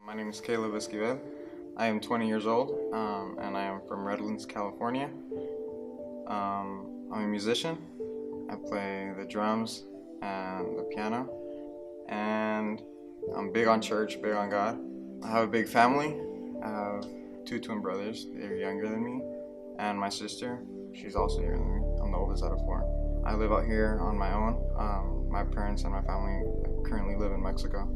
My name is Khaleb Esquivel. I am 20 years old, and I am from Redlands, California. I'm a musician. I play the drums and the piano, and I'm big on church, big on God. I have a big family. I have two twin brothers. They're younger than me, and my sister. She's also younger than me. I'm the oldest out of four. I live out here on my own. My parents and my family currently live in Mexico.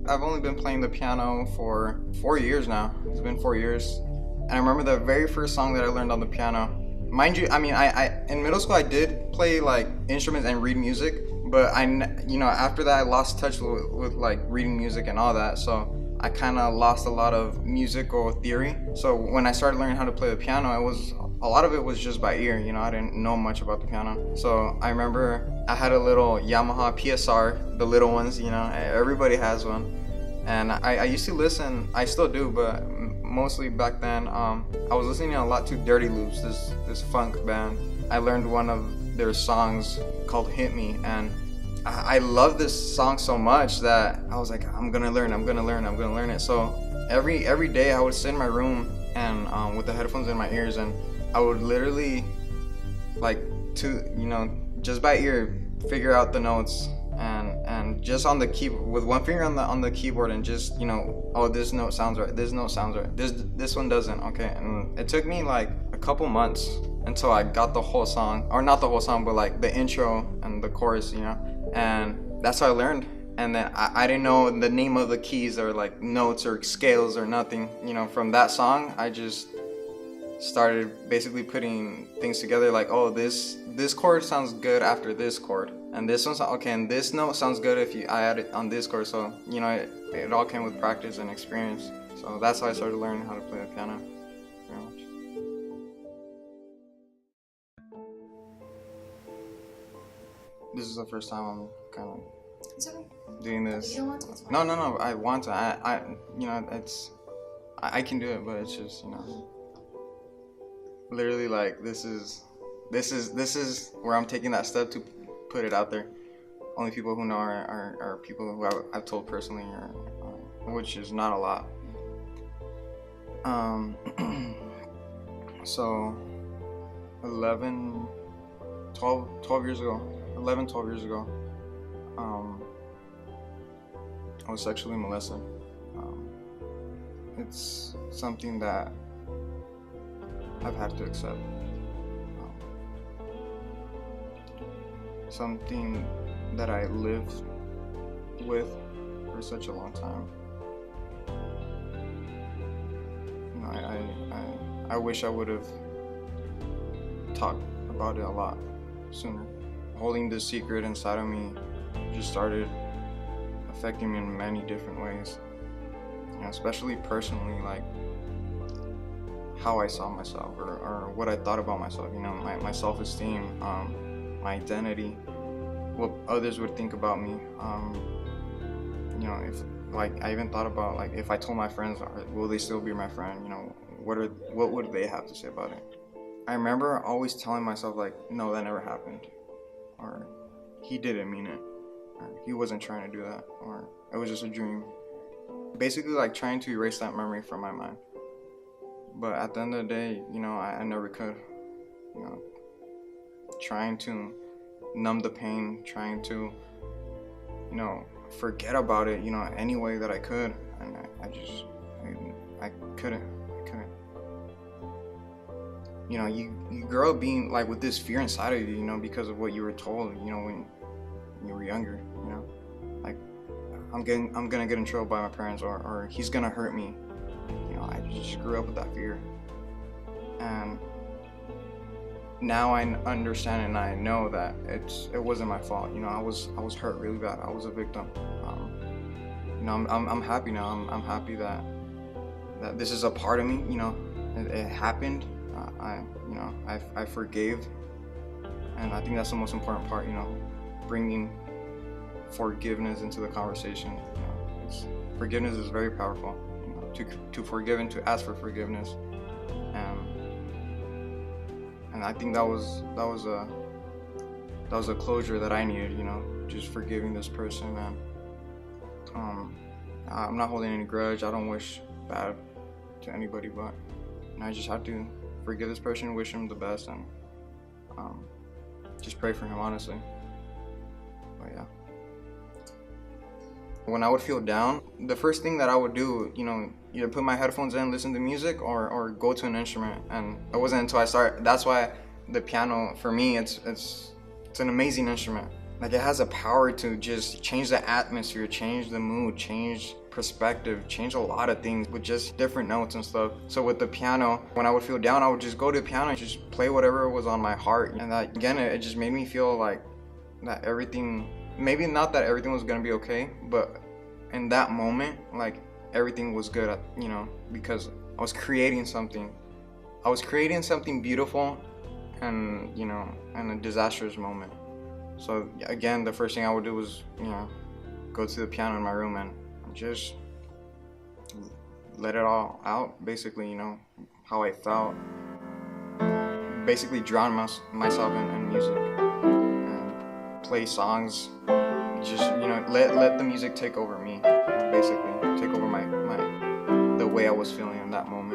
I've only been playing the piano for 4 years now. It's been 4 years. And I remember the very first song that I learned on the piano. Mind you, I in middle school I did play like instruments and read music, but after that I lost touch with like reading music and all that. So I kind of lost a lot of musical theory. So when I started learning how to play the piano, a lot of it was just by ear. I didn't know much about the piano. So I remember I had a little Yamaha PSR, the little ones. Everybody has one. And I used to listen, I still do, but mostly back then, I was listening a lot to Dirty Loops, this funk band. I learned one of their songs called Hit Me, and I love this song so much that I was like, I'm gonna learn it. So every day I would sit in my room and with the headphones in my ears, and I would literally just by ear figure out the notes and just on the keyboard with one finger on the keyboard, and just oh, this note sounds right, this one doesn't. Okay. And it took me like a couple months until I got the whole song, or not the whole song, but like the intro and the chorus, and that's how I learned. And then I didn't know the name of the keys or like notes or scales or nothing. From that song I just started basically putting things together, like, oh, this chord sounds good after this chord, and this one's okay, and this note sounds good if I add it on this chord. So it all came with practice and experience. So that's how I started learning how to play the piano, pretty much. This is the first time I'm kind of It's okay. doing If this. you don't want to, it's fine. No, I want to. I can do it, but it's just literally like this is where I'm taking that step to put it out there. Only people who know are people who I've told personally, which is not a lot. So 11 12 years ago, 12 years ago, I was sexually molested. It's something that I've had to accept. Something that I lived with for such a long time. I wish I would have talked about it a lot sooner. Holding this secret inside of me just started affecting me in many different ways. Especially personally, like how I saw myself, or what I thought about myself. My self-esteem, my identity, what others would think about me. If I even thought about, like, if I told my friends, will they still be my friend? What would they have to say about it? I remember always telling myself, like, no, that never happened, or he didn't mean it, or he wasn't trying to do that, or it was just a dream. Basically, like, trying to erase that memory from my mind. But at the end of the day, I never could. Trying to numb the pain, trying to, forget about it, any way that I could, and I couldn't. You grow up being like with this fear inside of you, because of what you were told, when you were younger, like, I'm gonna get in trouble by my parents, or he's gonna hurt me. I just grew up with that fear, and now I understand and I know that it wasn't my fault. I was hurt really bad. I was a victim. I'm happy now. I'm happy that this is a part of me. It happened. I forgave, and I think that's the most important part. Bringing forgiveness into the conversation. Forgiveness is very powerful. To forgive and to ask for forgiveness, and I think that was a closure that I needed. Just forgiving this person, and I'm not holding any grudge. I don't wish bad to anybody, but I just have to forgive this person, wish him the best, and just pray for him, honestly. But yeah. When I would feel down, the first thing that I would do, either put my headphones in, listen to music, or go to an instrument. And it wasn't until I started. That's why the piano, for me, it's an amazing instrument. Like, it has a power to just change the atmosphere, change the mood, change perspective, change a lot of things with just different notes and stuff. So with the piano, when I would feel down, I would just go to the piano and just play whatever was on my heart. And that, again, it just made me feel like that everything, maybe not that everything was gonna be okay, but in that moment, like, everything was good, because I was creating something. I was creating something beautiful and, in a disastrous moment. So again, the first thing I would do was, go to the piano in my room and just let it all out, basically, how I felt. Basically drown myself in music and play songs. Just, let the music take over me, basically, take over the way I was feeling in that moment.